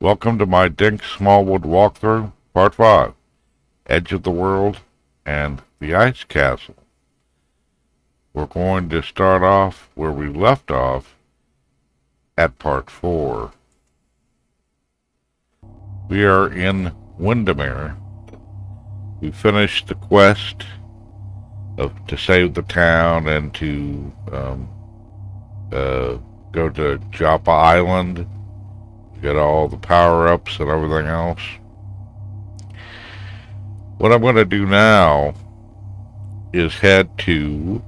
Welcome to my Dink Smallwood walkthrough, Part 5, Edge of the World and the Ice Castle. We're going to start off where we left off at Part 4. We are in Windermere. We finished the quest to save the town and to go to Joppa Island, get all the power-ups and everything else. What I'm going to do now is head to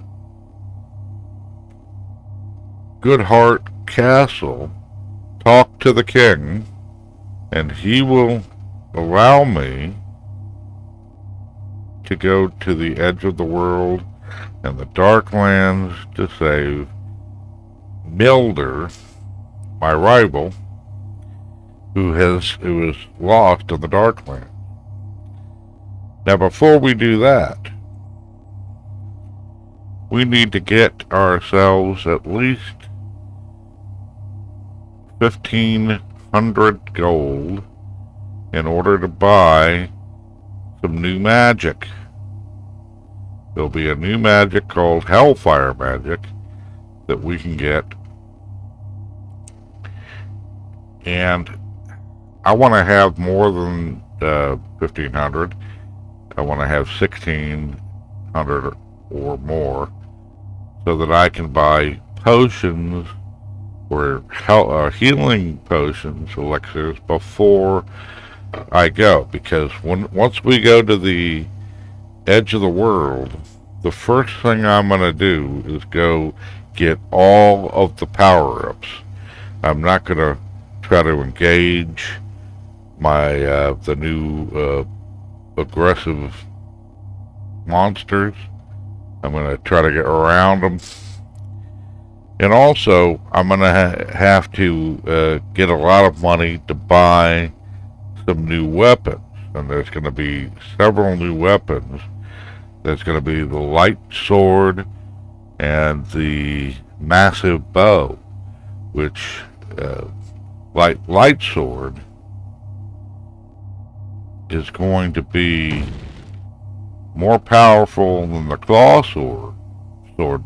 Goodhart Castle, talk to the king, and he will allow me to go to the edge of the world and the Darklands to save Milder, my rival, who was lost in the Darklands. Now, before we do that, we need to get ourselves at least 1,500 gold in order to buy some new magic. There'll be a new magic called Hellfire Magic that we can get. And I want to have more than 1,500. I want to have 1,600 or more so that I can buy potions or healing potions, elixirs, before I go. Because once we go to the edge of the world, the first thing I'm going to do is go get all of the power-ups. I'm not going to try to engage my the new aggressive monsters. I'm going to try to get around them. And also, I'm going to have to get a lot of money to buy some new weapons. And there's going to be several new weapons. There's going to be the light sword and the massive bow, which light sword is going to be more powerful than the claw sword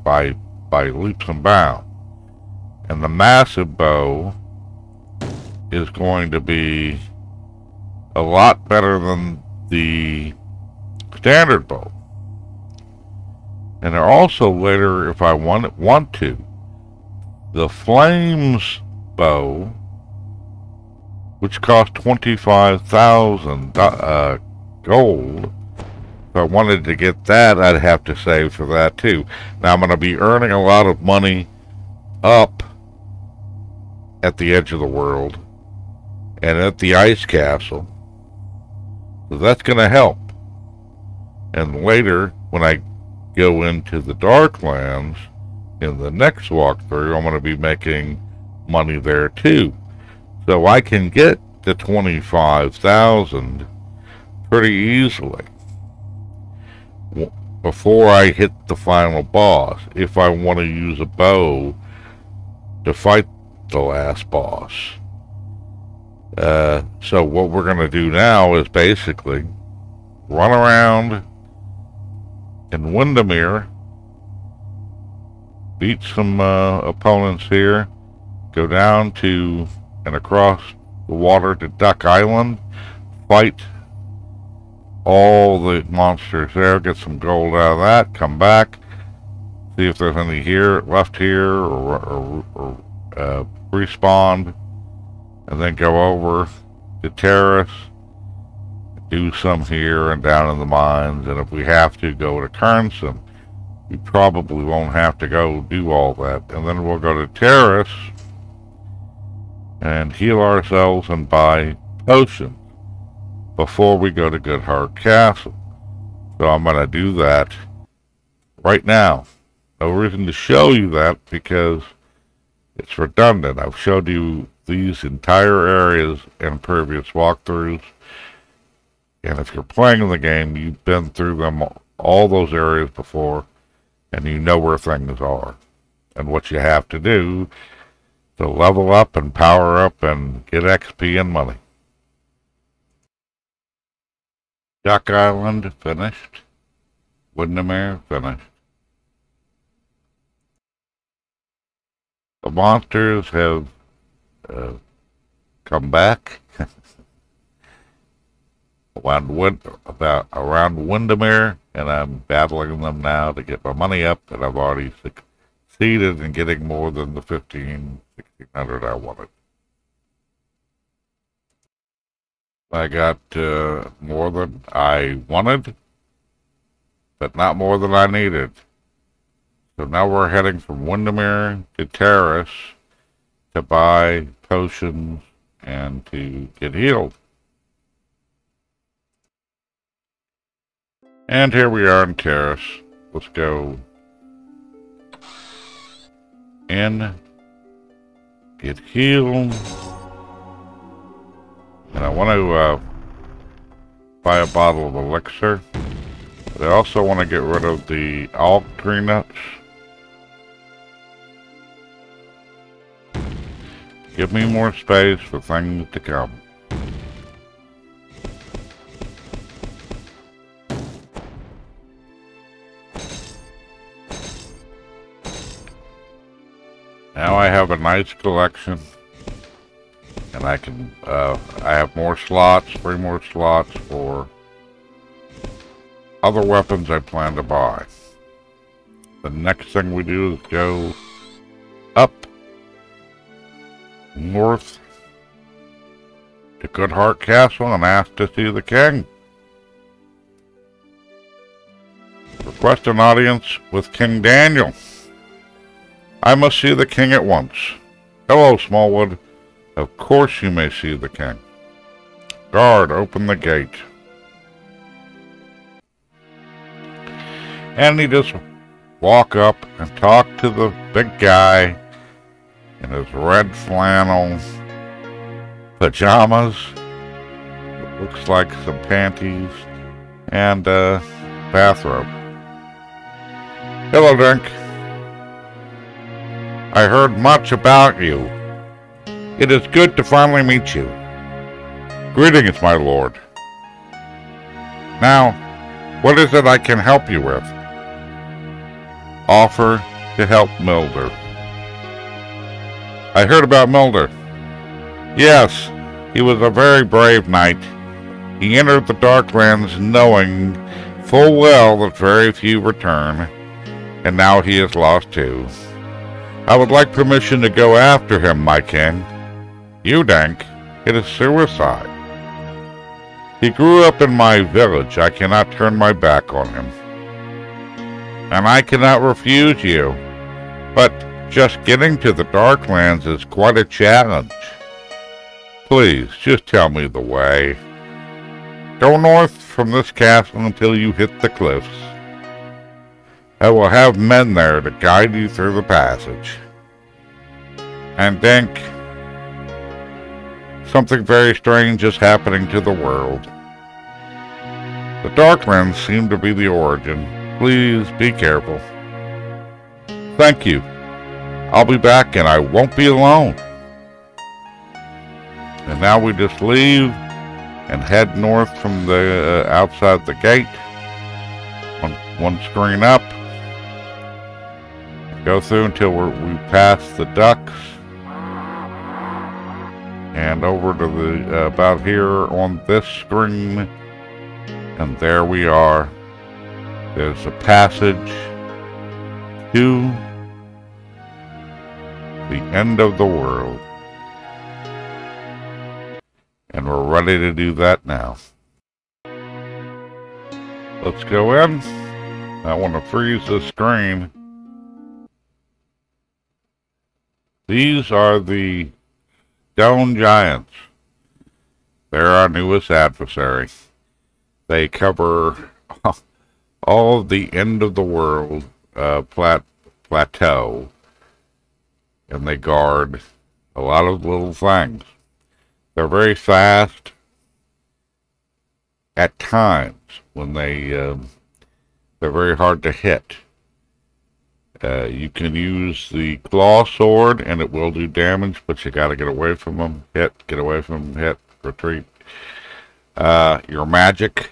by leaps and bounds. And the massive bow is going to be a lot better than the standard bow. And there also later, if I want to, the flames bow, which cost 25,000 gold. If I wanted to get that, I'd have to save for that too. Now I'm going to be earning a lot of money up at the edge of the world and at the ice castle. So that's going to help. And later, when I go into the Darklands in the next walkthrough, I'm going to be making money there too. So I can get to 25,000 pretty easily before I hit the final boss, if I want to use a bow to fight the last boss. So what we're going to do now is basically run around in Windermere, beat some opponents here, go down to and across the water to Duck Island, fight all the monsters there, get some gold out of that, come back, see if there's any left here, or respawn, and then go over to Terrace, do some here and down in the mines, and if we have to go to Kernson, we probably won't have to go do all that, and then we'll go to Terrace and heal ourselves and buy potions before we go to Goodhart Castle. So I'm going to do that right now. No reason to show you that because it's redundant. I've showed you these entire areas in previous walkthroughs, and if you're playing the game, you've been through them, all those areas before, and you know where things are and what you have to do to level up and power up and get XP and money. Duck Island finished. Windermere finished. The monsters have come back around Windermere, and I'm battling them now to get my money up, and I've already succeeded in getting more than the 1,600 I wanted. I got more than I wanted, but not more than I needed. So now we're heading from Windermere to Terrace to buy potions and to get healed. And here we are in Terrace. Let's go in, get healed. And I want to buy a bottle of elixir. But I also want to get rid of the alk tree nuts. Give me more space for things to come. Now I have a nice collection, and I can, I have more slots, 3 more slots for other weapons I plan to buy. The next thing we do is go up north to Goodhart Castle and ask to see the king. Request an audience with King Daniel. I must see the king at once. Hello, Smallwood. Of course you may see the king. Guard, open the gate. And he just walk up and talk to the big guy in his red flannel pajamas. It looks like some panties and a bathrobe. Hello, Dink. I heard much about you. It is good to finally meet you. Greetings, my lord. Now, what is it I can help you with? Offer to help Milder. I heard about Milder. Yes, he was a very brave knight. He entered the Darklands knowing full well that very few return, and now he is lost too. I would like permission to go after him, my king. You, Dank, it is suicide. He grew up in my village. I cannot turn my back on him. And I cannot refuse you. But just getting to the Darklands is quite a challenge. Please, just tell me the way. Go north from this castle until you hit the cliffs. I will have men there to guide you through the passage. And Dink, something very strange is happening to the world. The Darklands seem to be the origin. Please be careful. Thank you. I'll be back and I won't be alone. And now we just leave and head north from the outside the gate. One screen up. Go through until we pass the ducks. And over to the about here on this screen. And there we are. There's a passage to the end of the world. And we're ready to do that now. Let's go in. I want to freeze the screen. These are the Stone Giants. They're our newest adversary. They cover all of the end of the world plateau. And they guard a lot of little things. They're very fast at times when they're very hard to hit. You can use the claw sword and it will do damage, but you gotta get away from them. Get away from them, hit, retreat. Your magic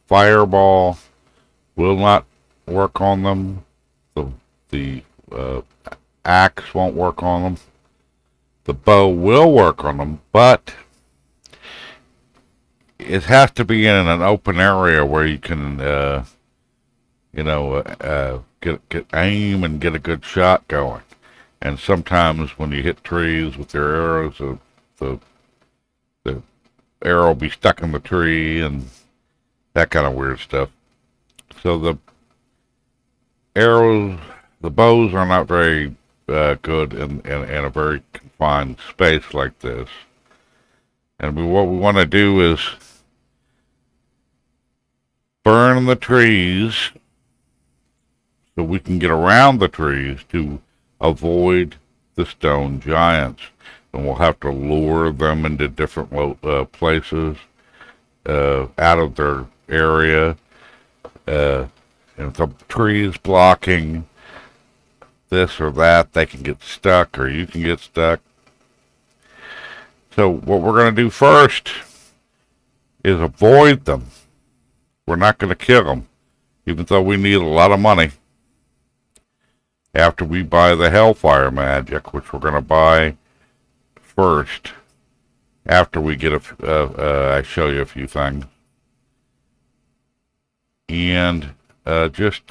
fireball will not work on them. The axe won't work on them. The bow will work on them, but it has to be in an open area where you can, get aim and get a good shot going. And sometimes when you hit trees with your arrows, the arrow will be stuck in the tree and that kind of weird stuff. So the arrows, the bows are not very good in a very confined space like this. And what we want to do is burn the trees so we can get around the trees to avoid the stone giants. And we'll have to lure them into different places out of their area. And if the tree is blocking this or that, they can get stuck, or you can get stuck. So what we're going to do first is avoid them. We're not going to kill them, even though we need a lot of money after we buy the Hellfire magic, which we're going to buy first after we get I show you a few things. And just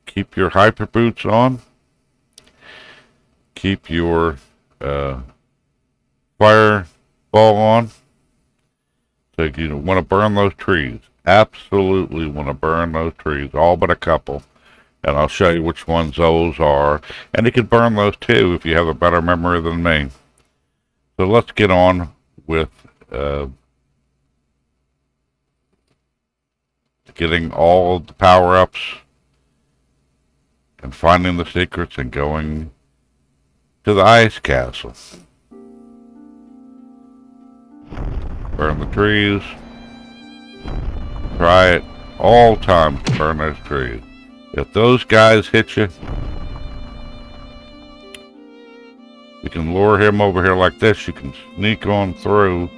keep your hyper boots on. Keep your fireball on. So you want to burn those trees. Absolutely want to burn those trees, all but a couple. And I'll show you which ones those are. And you can burn those too if you have a better memory than me. So let's get on with getting all the power-ups and finding the secrets and going to the ice castle. Burn the trees. Try it all times to burn those trees. If those guys hit you, you can lure him over here like this. You can sneak on through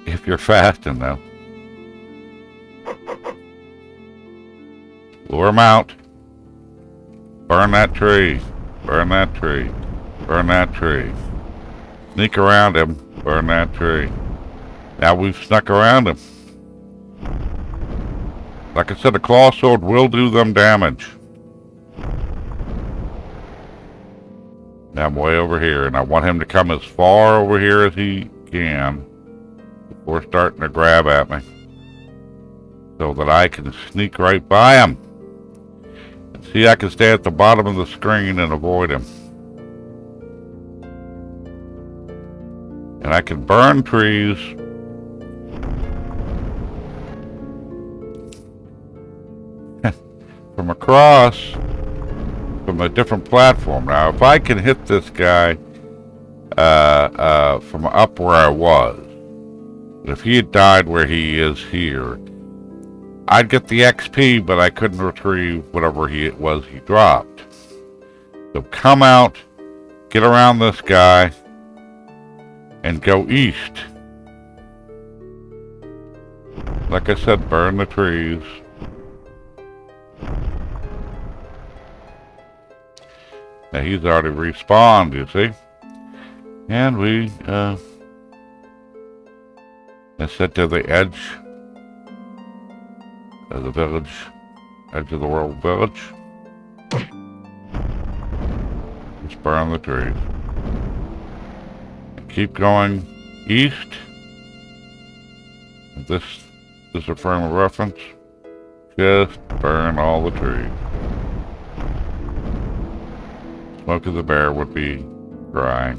if you're fast enough. Lure him out. Burn that tree. Burn that tree. Burn that tree. Sneak around him. Burn that tree. Now we've snuck around him. Like I said, a claw sword will do them damage. Now I'm way over here, and I want him to come as far over here as he can before starting to grab at me, so that I can sneak right by him. And see, I can stay at the bottom of the screen and avoid him. And I can burn trees. From across, from a different platform. Now, if I can hit this guy from up where I was, if he had died where he is here, I'd get the XP, but I couldn't retrieve whatever it was he dropped. So come out, get around this guy, and go east. Like I said, burn the trees. Now he's already respawned, you see. And we let's head to the edge of the village, edge of the world village. Let's burn the trees. And keep going east. This is a frame of reference. Just burn all the trees. Smokey the Bear would be dry.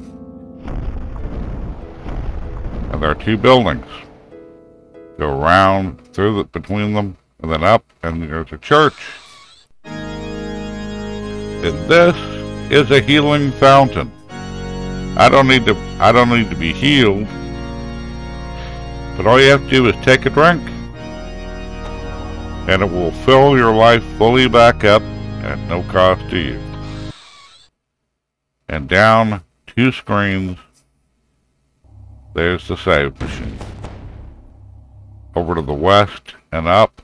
And there are two buildings. Go around through between them, and then up, and there's a church. And this is a healing fountain. I don't need to be healed. But all you have to do is take a drink. And it will fill your life fully back up at no cost to you. And down 2 screens, there's the save machine. Over to the west and up,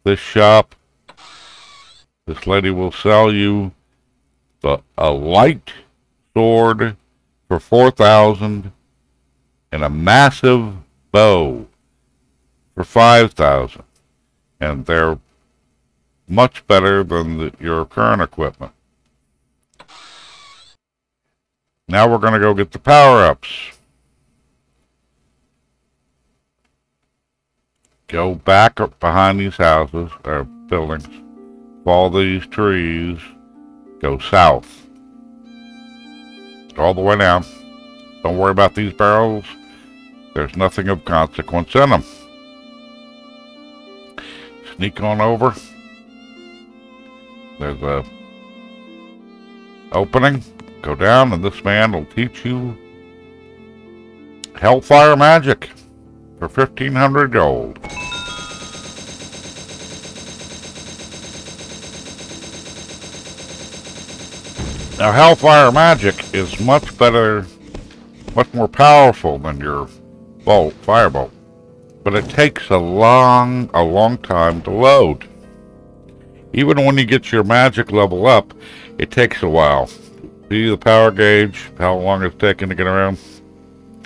this shop, this lady will sell you a light sword for 4,000 and a massive bow for 5,000. And they're much better than your current equipment. Now we're going to go get the power-ups. Go back up behind these houses, or buildings. Follow these trees. Go south. All the way down. Don't worry about these barrels. There's nothing of consequence in them. Sneak on over. There's a opening. Go down and this man will teach you Hellfire Magic for 1,500 gold. Now Hellfire Magic is much better, much more powerful than your firebolt. But it takes a long time to load. Even when you get your magic level up, it takes a while. See the power gauge, how long it's taking to get around?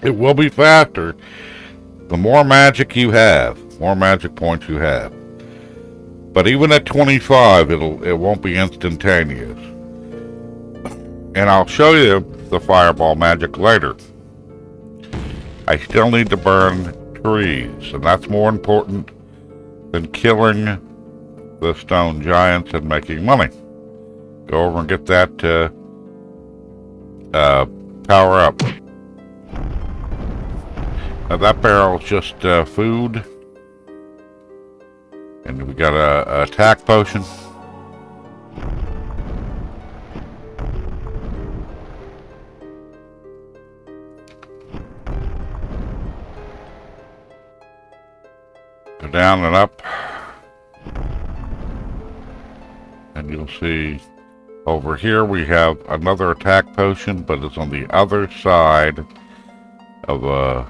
It will be faster. The more magic you have, more magic points you have. But even at 25, it won't be instantaneous. And I'll show you the fireball magic later. I still need to burn trees, and that's more important than killing the stone giants and making money. Go over and get that power up. Now that barrel's just food, and we got a attack potion. Go down and up, and you'll see over here we have another attack potion, but it's on the other side of a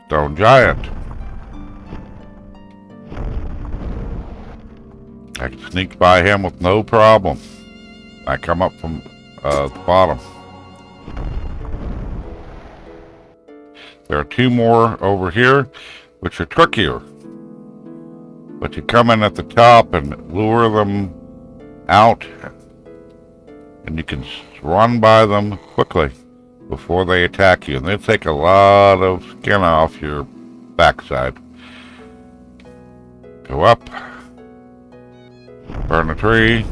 stone giant. I can sneak by him with no problem. I come up from the bottom. There are 2 more over here, which are trickier. But you come in at the top and lure them out, and you can run by them quickly before they attack you. And they take a lot of skin off your backside. Go up, burn a tree,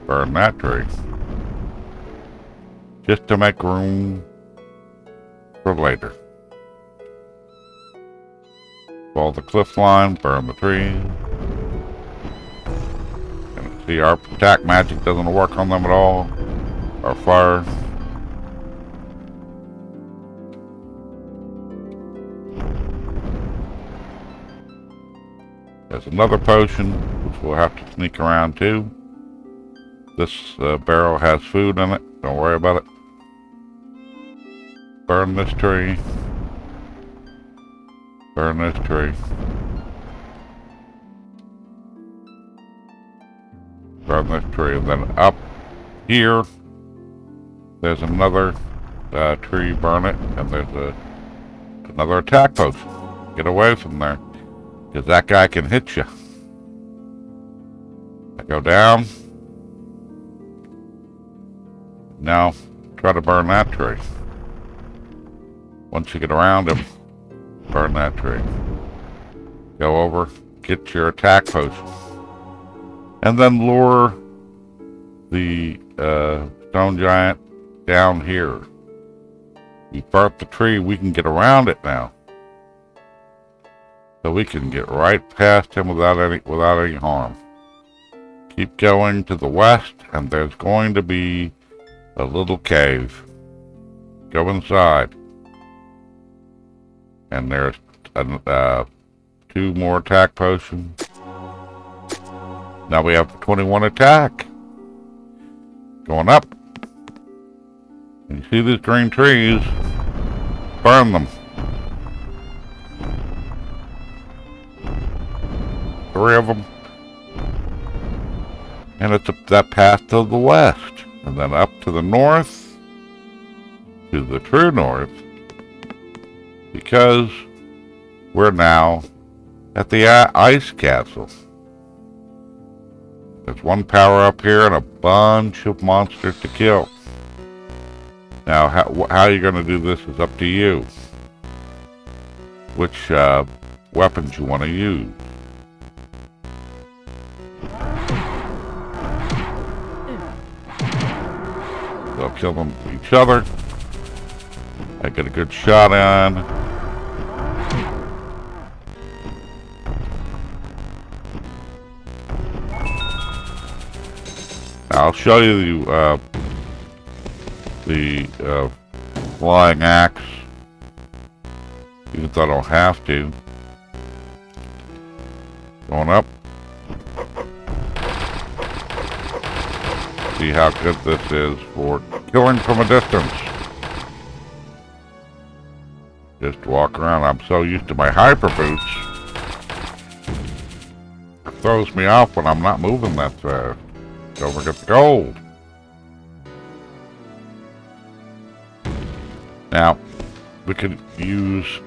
burn that tree. Just to make room for later. Follow the cliff line, burn the tree. And see, our attack magic doesn't work on them at all. Our fire. There's another potion, which we'll have to sneak around too. This barrel has food in it. Don't worry about it. Burn this tree. Burn this tree. Burn this tree. And then up here, there's another tree. Burn it. And there's another attack potion. Get away from there, because that guy can hit you. I go down. Now, try to burn that tree. Once you get around him, burn that tree. Go over, get your attack potion. And then lure the stone giant down here. You burnt the tree, we can get around it now. So we can get right past him without any harm. Keep going to the west, and there's going to be a little cave. Go inside. And there's 2 more attack potions. Now we have 21 attack. Going up. You see these green trees? Burn them. 3 of them. And it's that path to the west. And then up to the north. To the true north. Because we're now at the ice castle. There's 1 power up here and a bunch of monsters to kill. Now, how you're going to do this is up to you. Which weapons you want to use. They'll kill them each other. I get a good shot on. I'll show you the flying axe, even though I don't have to. Going up. See how good this is for killing from a distance. Just walk around. I'm so used to my hyper boots. It throws me off when I'm not moving that fast. Don't forget the gold. Now, we could use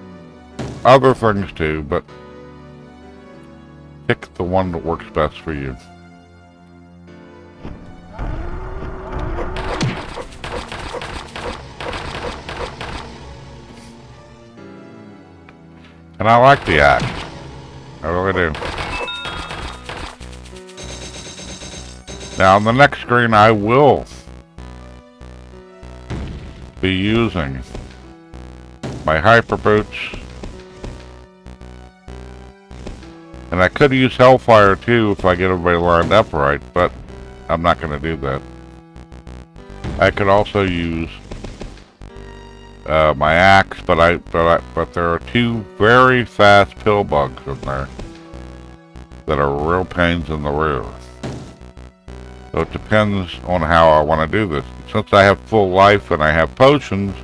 other things too, but pick the one that works best for you. And I like the axe. I really do. Now on the next screen I will be using my hyper boots. And I could use Hellfire too if I get everybody lined up right, but I'm not going to do that. I could also use my axe, but there are 2 very fast pill bugs in there that are real pains in the rear. So it depends on how I want to do this. Since I have full life and I have potions,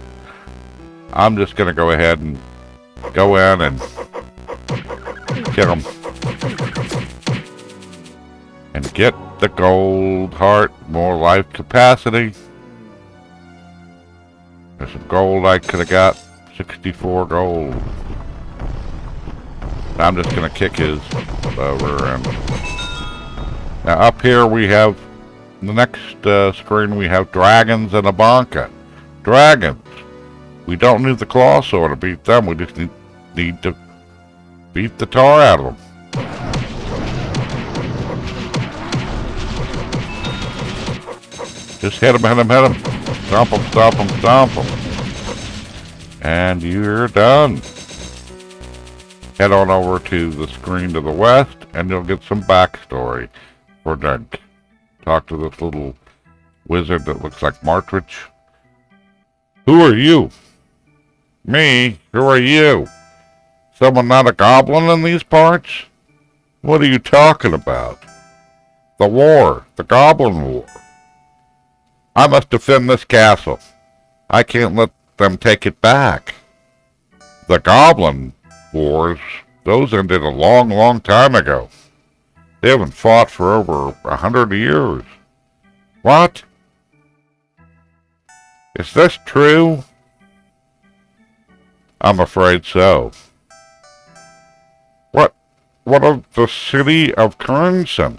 I'm just going to go ahead and go in and get them. And get the gold heart, more life capacity. There's some gold I could have got. 64 gold. I'm just going to kick his rear end. Now up here we have, the next screen we have dragons and a Bonka. Dragons. We don't need the claw sword to beat them. We just need to beat the tar out of them. Just hit him, hit him, hit him. Stomp him, stomp him, stomp him. And you're done. Head on over to the screen to the west and you'll get some backstory for Dink. Talk to this little wizard that looks like Martridge. Who are you? Me? Who are you? Someone not a goblin in these parts? What are you talking about? The war. The Goblin War. I must defend this castle. I can't let them take it back. The Goblin Wars, those ended a long, long time ago. They haven't fought for over 100 years. What? Is this true? I'm afraid so. What of the city of Kernson?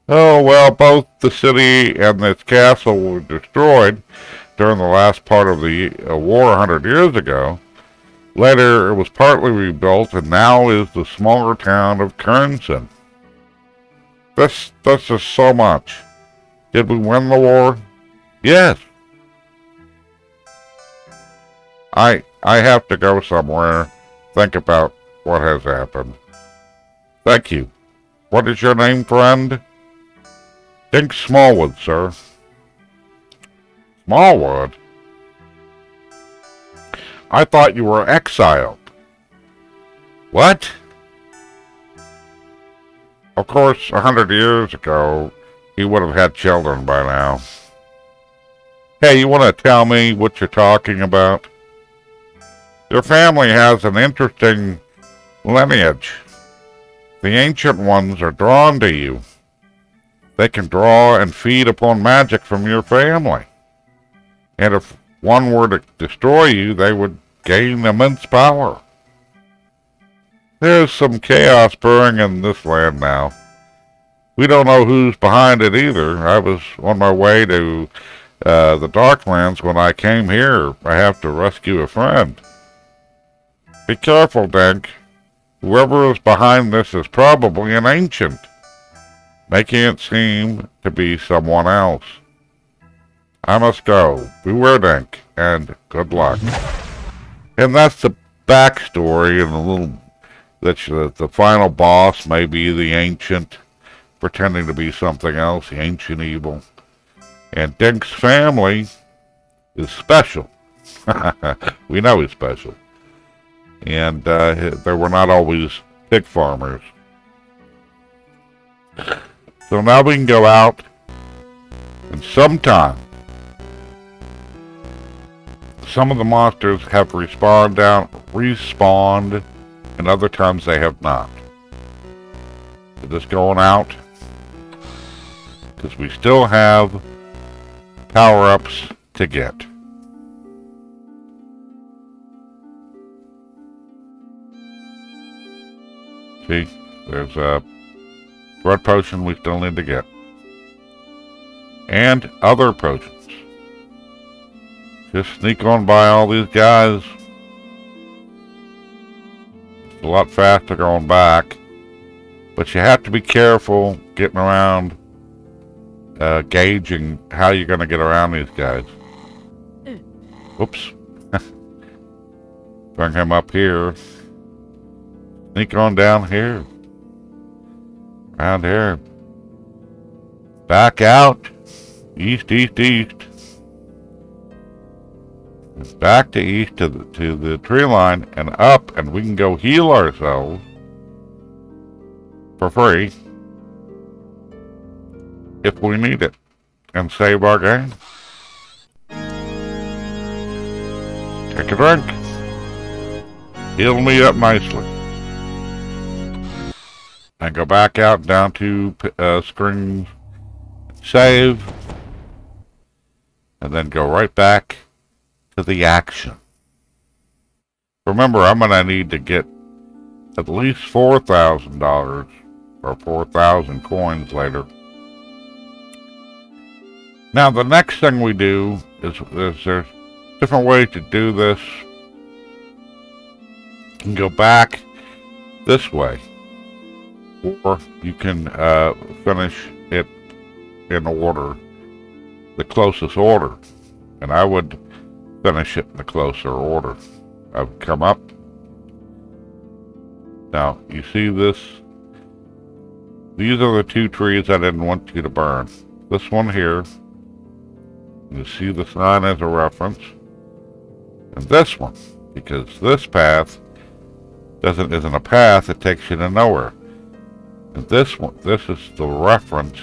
Oh, well, both the city and its castle were destroyed during the last part of the war 100 years ago. Later, it was partly rebuilt and now is the smaller town of Kernson. This is so much. Did we win the war? Yes. I have to go somewhere. Think about what has happened. Thank you. What is your name, friend? Dink Smallwood, sir. Smallwood? I thought you were exiled. What? Of course, 100 years ago, he would have had children by now. Hey, you want to tell me what you're talking about? Your family has an interesting lineage. The ancient ones are drawn to you. They can draw and feed upon magic from your family. And if one were to destroy you, they would gain immense power. There's some chaos brewing in this land now. We don't know who's behind it either. I was on my way to the Darklands when I came here. I have to rescue a friend. Be careful, Dink. Whoever is behind this is probably an ancient, making it seem to be someone else. I must go. Beware, Dink, and good luck. And that's the backstory, and a little that the final boss may be the ancient, pretending to be something else, the ancient evil. And Dink's family is special. We know he's special. And they were not always pig farmers. So now we can go out, and sometime some of the monsters have respawned, and other times they have not. So just going out, because we still have power-ups to get. See, there's a red potion we still need to get. And other potions. Just sneak on by all these guys. It's a lot faster going back. But you have to be careful getting around, gauging how you're going to get around these guys. Whoops. Bring him up here. Sneak on down here. Around here. Back out. East, east, east. Back to east to the tree line and up, and we can go heal ourselves for free if we need it and save our game. Take a drink. Heal me up nicely. And go back out down to screen save. And then go right back to the action. Remember, I'm going to need to get at least $4,000 or 4,000 coins later. Now, the next thing we do is there's different ways to do this. You can go back this way, or you can finish it in order, the closest order. And I would finish it in the closer order. I would come up. Now, you see this? These are the two trees I didn't want you to burn. This one here, you see the sign as a reference. And this one, because this path isn't a path, it takes you to nowhere. And this one, this is the reference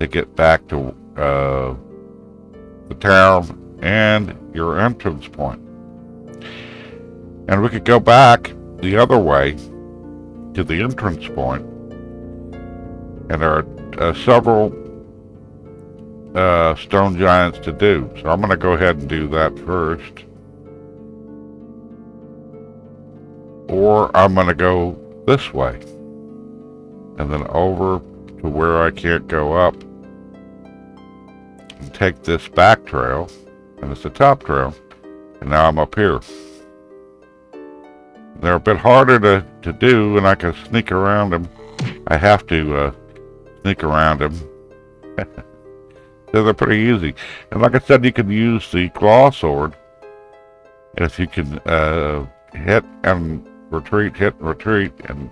to get back to the town and your entrance point. And we could go back the other way to the entrance point, and there are several stone giants to do. So I'm going to go ahead and do that first. Or I'm going to go this way, and then over to where I can't go up, and take this back trail, and it's the top trail, and now I'm up here. They're a bit harder to do, and I can sneak around them. I have to sneak around them. So they're pretty easy. And like I said, you can use the claw sword. And if you can hit and retreat, and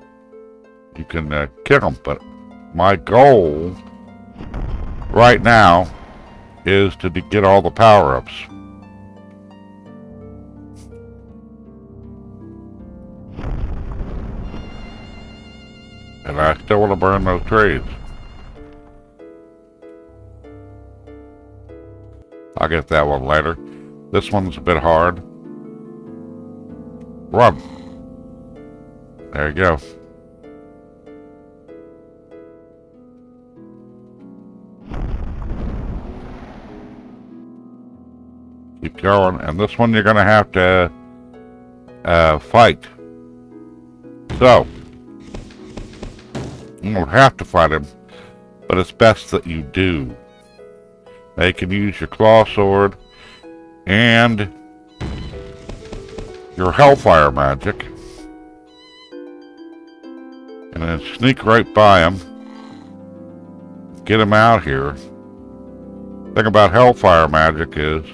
you can kill them. But my goal right now is to get all the power-ups. And I still want to burn those trees. I'll get that one later. This one's a bit hard. Run. There you go. Keep going. And this one you're going to have to fight. So, you don't have to fight him, but it's best that you do. Now you can use your claw sword and your hellfire magic, and then sneak right by him. Get him out here. The thing about hellfire magic is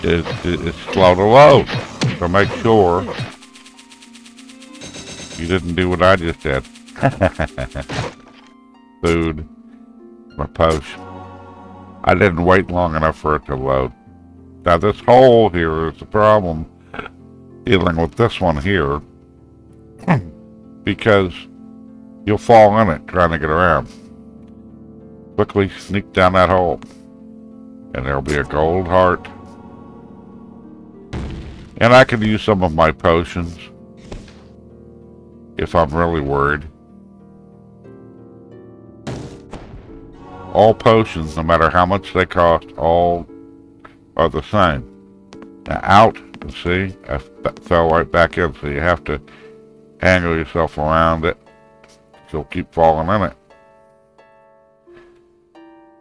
it's slow to load. So make sure you didn't do what I just did. Food. My potion. I didn't wait long enough for it to load. Now this hole here is the problem dealing with this one here. Because you'll fall in it trying to get around. Quickly sneak down that hole. And there'll be a gold heart. And I can use some of my potions if I'm really worried. All potions, no matter how much they cost, all are the same. Now out, see, I fell right back in, so you have to angle yourself around it. You'll keep falling in it.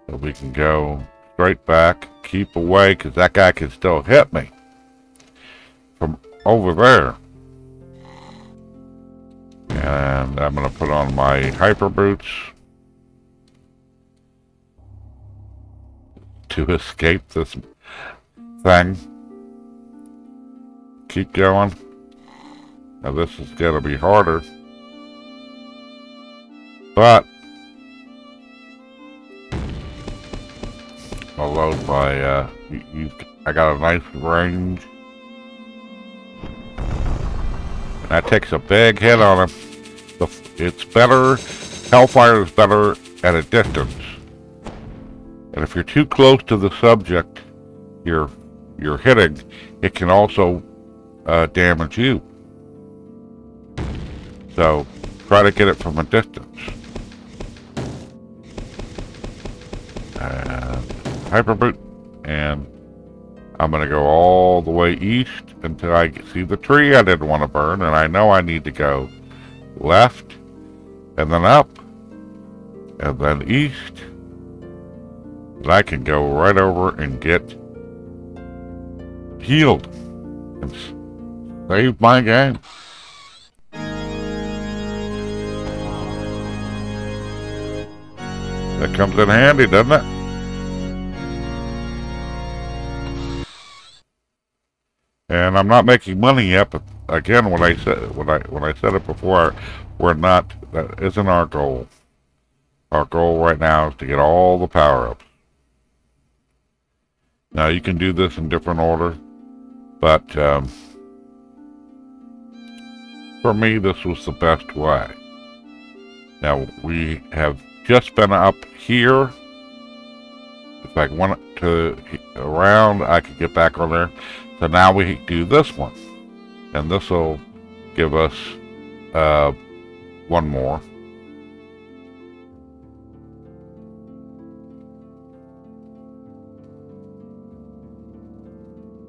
So we can go straight back, keep away, because that guy can still hit me from over there. And I'm going to put on my hyper boots to escape this thing. Keep going. Now this is going to be harder, but I'll load my I got a nice range. And that takes a big hit on him. It's better, Hellfire is better at a distance. And if you're too close to the subject you're hitting, it can also damage you. So try to get it from a distance. Hyper boot, and I'm going to go all the way east until I see the tree I didn't want to burn, and I know I need to go left, and then up, and then east, and I can go right over and get healed and save my game. That comes in handy, doesn't it? And I'm not making money yet, but again, when I said it before, that isn't our goal. Our goal right now is to get all the power-ups. Now you can do this in different order, but for me this was the best way. Now we have just been up here. If I went to around, I could get back on there. So now we do this one, and this will give us one more.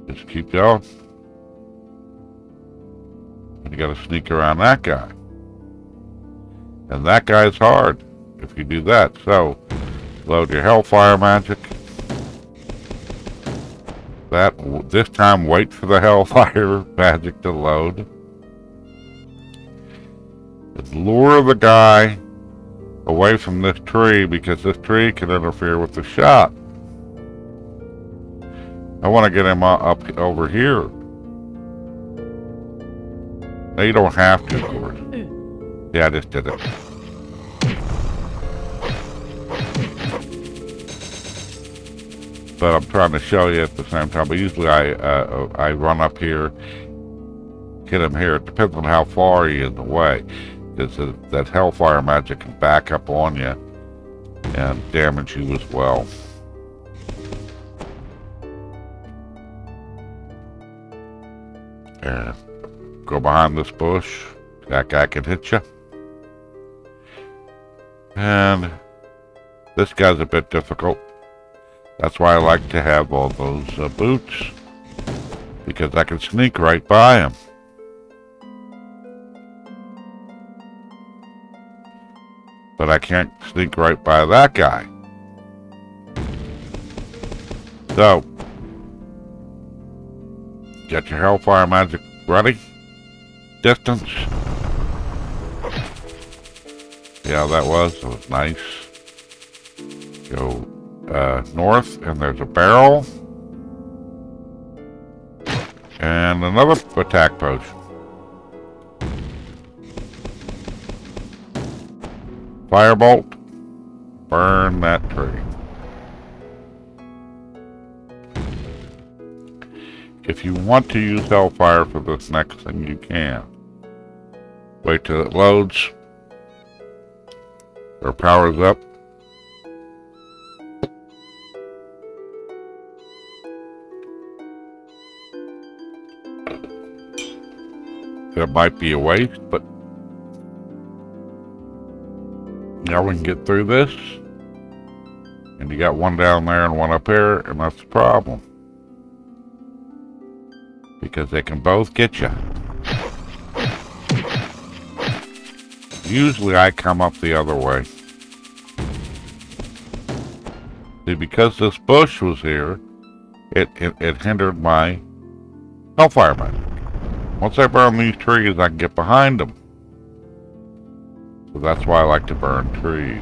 Just keep going. And you gotta sneak around that guy. And that guy's hard if you do that. So load your Hellfire magic. This time wait for the Hellfire magic to load. And lure the guy away from this tree, because this tree can interfere with the shot. I want to get him up over here. Now you don't have to, of course. Yeah, I just did it. But I'm trying to show you at the same time. But usually I run up here, hit him here. It depends on how far he is away. because that Hellfire magic can back up on you and damage you as well. And go behind this bush. That guy can hit you. And this guy's a bit difficult. That's why I like to have all those boots, because I can sneak right by him. But I can't sneak right by that guy. So, get your Hellfire magic ready. Distance. Yeah, that was nice. Go north, and there's a barrel. And another attack potion. Firebolt. Burn that tree. If you want to use Hellfire for this next thing, you can. Wait till it loads. Or powers up. It might be a waste, but now we can get through this. And you got one down there and one up here, and that's the problem. Because they can both get you. Usually I come up the other way. See, because this bush was here, it hindered my Hellfire magic. Once I burn these trees, I can get behind them. So that's why I like to burn trees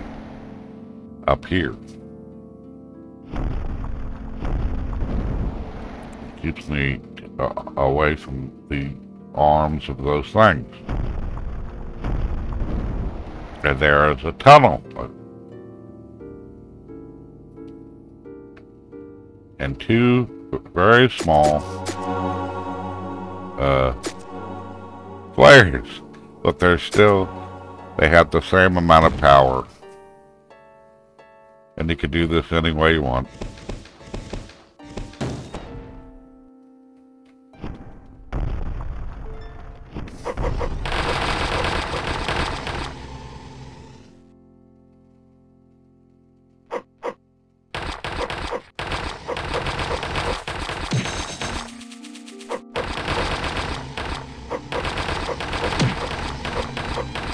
up here. Keeps me away from the arms of those things. And there is a tunnel. And two very small flares. But they have the same amount of power. And you can do this any way you want.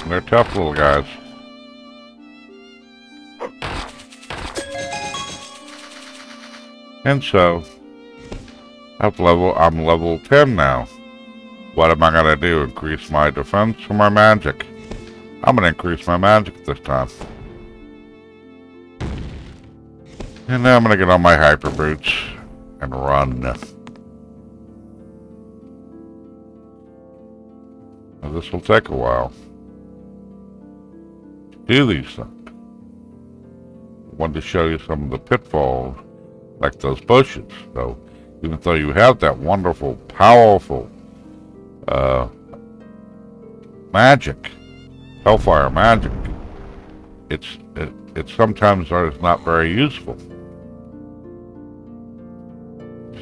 They're tough little guys. And so, I'm level 10 now. What am I gonna do? Increase my defense or my magic? I'm gonna increase my magic this time. And now I'm gonna get on my hyper boots and run. Now this will take a while. Do these things. I wanted to show you some of the pitfalls, like those bushes. So, even though you have that wonderful, powerful magic, Hellfire magic, it sometimes is not very useful.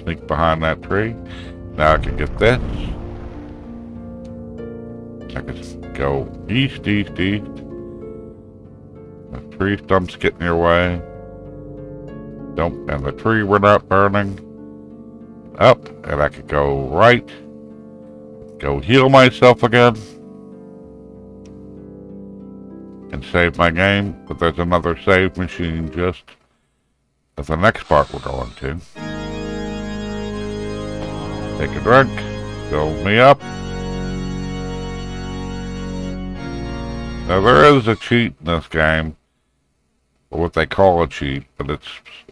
Sneak behind that tree. Now I can get this. I can go east, east, east. The tree stumps get in your way. And the tree we're not burning. Up, and I could go right. Go heal myself again. And save my game. But there's another save machine just at the next part we're going to. Take a drink. Fill me up. Now there is a cheat in this game, or what they call a cheat, but it's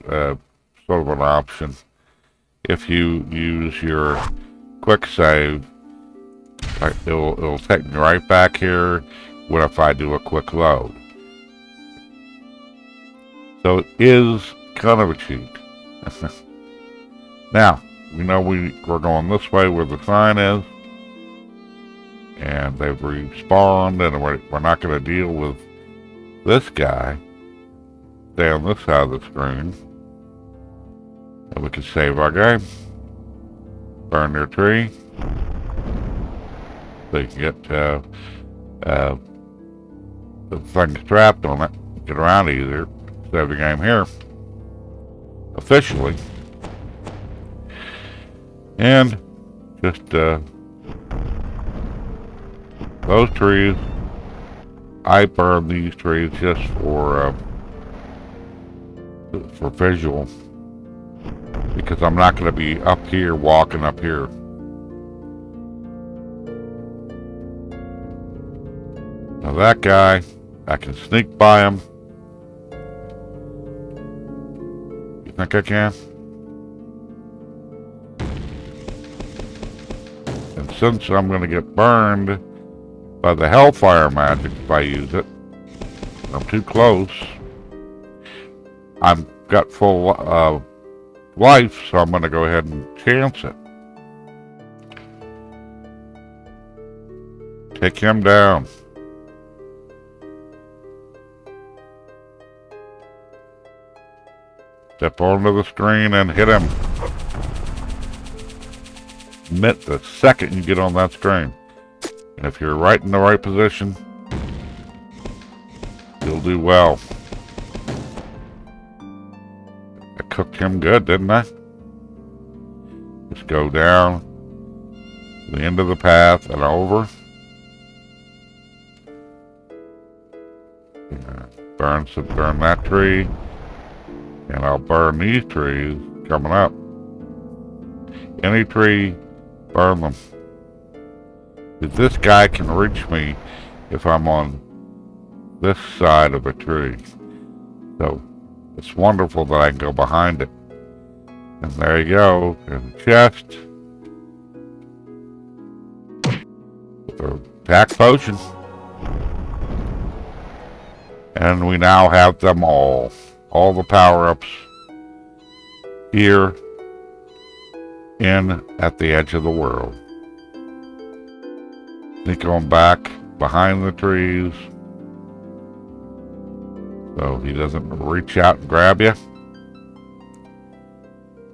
sort of an option. If you use your quick save, it'll take me right back here. What if I do a quick load? So it is kind of a cheat. Now, we know we're going this way where the sign is. and they've respawned, and we're not going to deal with this guy. Stay on this side of the screen, and we can save our game. Burn their tree. So you can get the thing strapped on it, get around easier. Save the game here officially, and just those trees. I burn these trees just for visual, because I'm not going to be up here walking up here. Now that guy, I can sneak by him. You think I can? And since I'm going to get burned by the Hellfire magic if I use it, I'm too close. I've got full life, so I'm going to go ahead and chance it. Take him down. Step onto the screen and hit him. Admit the second you get on that screen. And if you're right in the right position, you'll do well. I cooked him good, didn't I? Just go down to the end of the path and over. Burn that tree. And I'll burn these trees coming up. Any tree, burn them. Because this guy can reach me if I'm on this side of a tree. So it's wonderful that I can go behind it. And there you go. There's a chest. With an attack potion. And we now have them all. All the power-ups here at the edge of the world. Sneak on back behind the trees so he doesn't reach out and grab you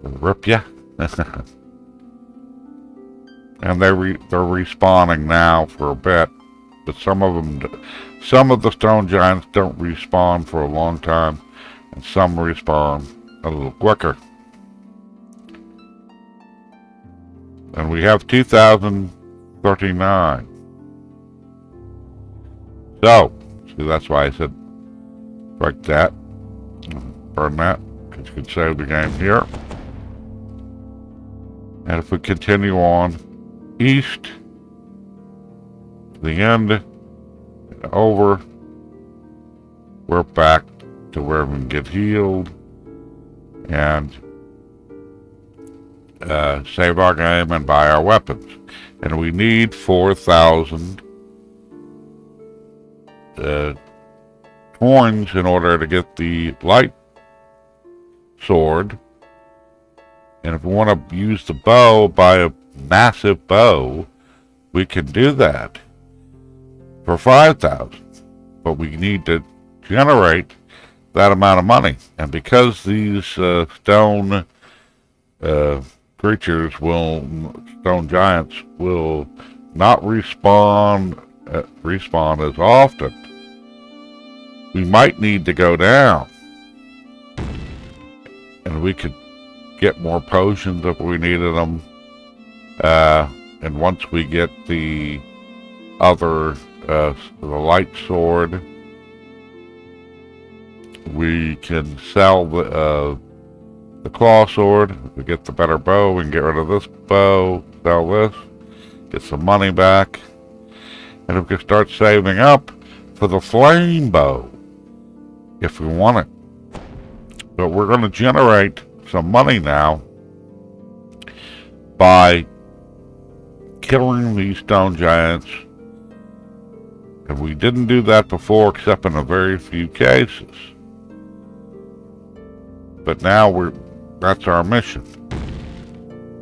or rip you. And they're respawning now for a bit, but some of the stone giants don't respawn for a long time. And some respawn a little quicker. And we have 2,039. So, see, that's why I said break that. Burn that, because you can save the game here. And if we continue on east to the end and over, we're back to where we can get healed and save our game and buy our weapons. And we need 4,000 coins in order to get the light sword. And if we want to use the bow, buy a massive bow, we can do that for 5,000. But we need to generate that amount of money. And because these stone creatures stone giants will not respawn as often, we might need to go down. And we could get more potions if we needed them. And once we get the other, the light sword, we can sell the claw sword. If we get the better bow, we can get rid of this bow, sell this, get some money back. And we can start saving up for the flame bow if we want it. But we're going to generate some money now by killing these stone giants. And we didn't do that before except in a very few cases. But now that's our mission.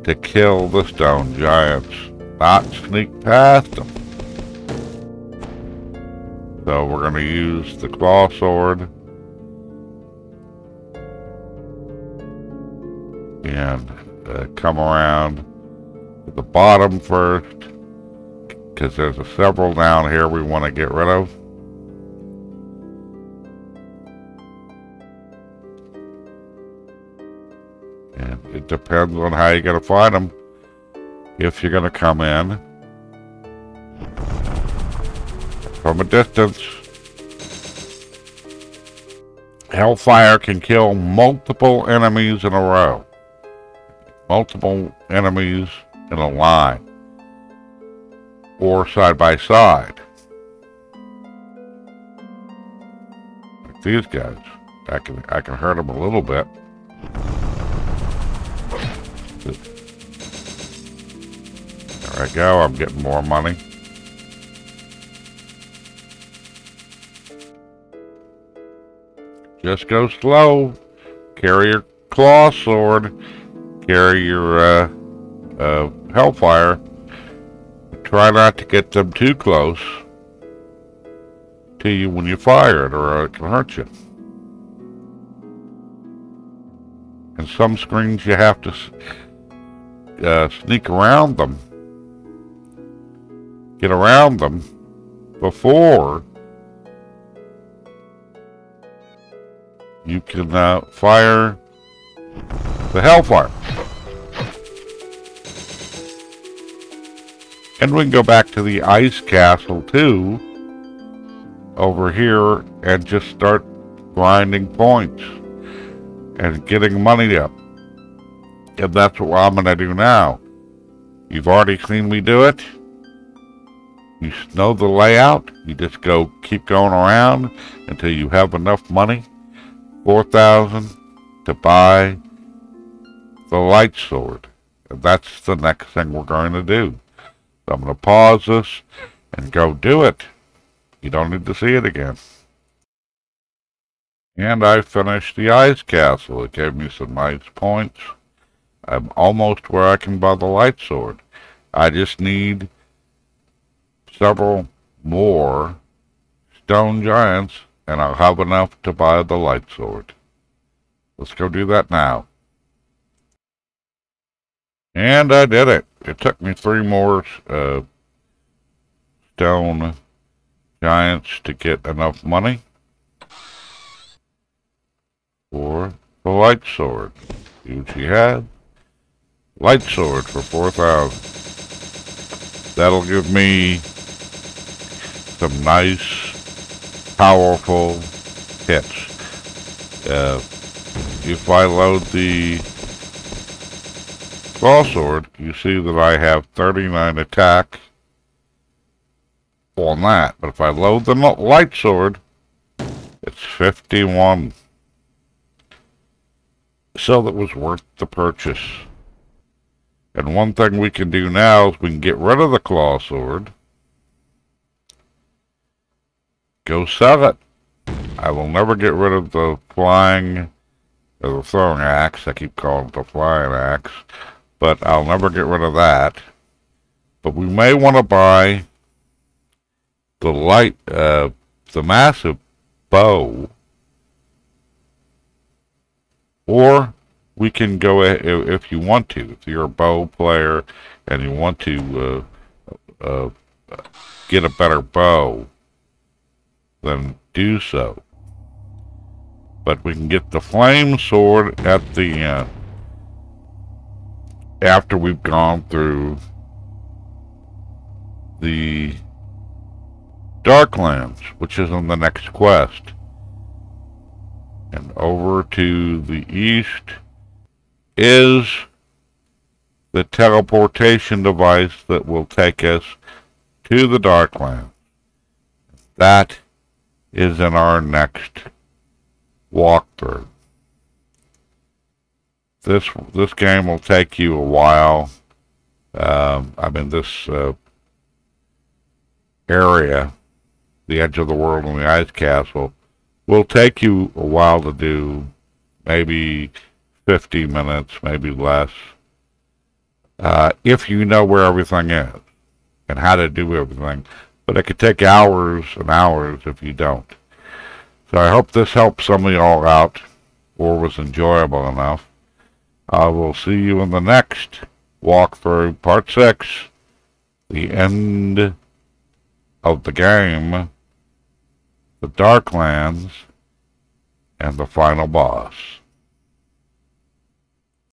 To kill the stone giants, not sneak past them. So we're going to use the claw sword. And come around to the bottom first, because there's several down here we want to get rid of. And it depends on how you're going to fight them. If you're going to come in from a distance, Hellfire can kill multiple enemies in a row. Multiple enemies in a line. Or side by side. Like these guys. I can hurt them a little bit. There I go, I'm getting more money. Just go slow. Carry your claw sword. Carry your Hellfire. Try not to get them too close to you when you fire it, or it can hurt you. And some screens you have to sneak around them. Get around them before you can fire the Hellfire. And we can go back to the ice castle too, over here, and just start grinding points and getting money up. And that's what I'm going to do now. You've already seen me do it. You know the layout. You just keep going around until you have enough money, 4,000, to buy the light sword. And that's the next thing we're going to do. So I'm going to pause this and go do it. You don't need to see it again. And I finished the ice castle. It gave me some nice points. I'm almost where I can buy the light sword. I just need several more stone giants, and I'll have enough to buy the light sword. Let's go do that now. And I did it. It took me 3 more stone giants to get enough money for the light sword. See what she had? Light sword for 4,000. That'll give me some nice, powerful hits. If I load the claw sword, you see that I have 39 attack on that. But if I load the light sword, it's 51. So that was worth the purchase. And one thing we can do now is we can get rid of the claw sword. Go sell it. I will never get rid of the flying, or the throwing axe. I keep calling it the flying axe. But I'll never get rid of that. But we may want to buy the massive bow. Or we can go, if you want to, if you're a bow player and you want to get a better bow, then do so. But we can get the flame sword at the end. After we've gone through the Darklands, which is on the next quest. And over to the east is the teleportation device that will take us to the Darklands. That is in our next walkthrough. This game will take you a while. This area, the edge of the world and the ice castle, will take you a while to do. Maybe 50 minutes, maybe less. If you know where everything is and how to do everything. but it could take hours and hours if you don't. So I hope this helped some of y'all out, or was enjoyable enough. I will see you in the next walkthrough, part 6, the end of the game, the Darklands, and the final boss.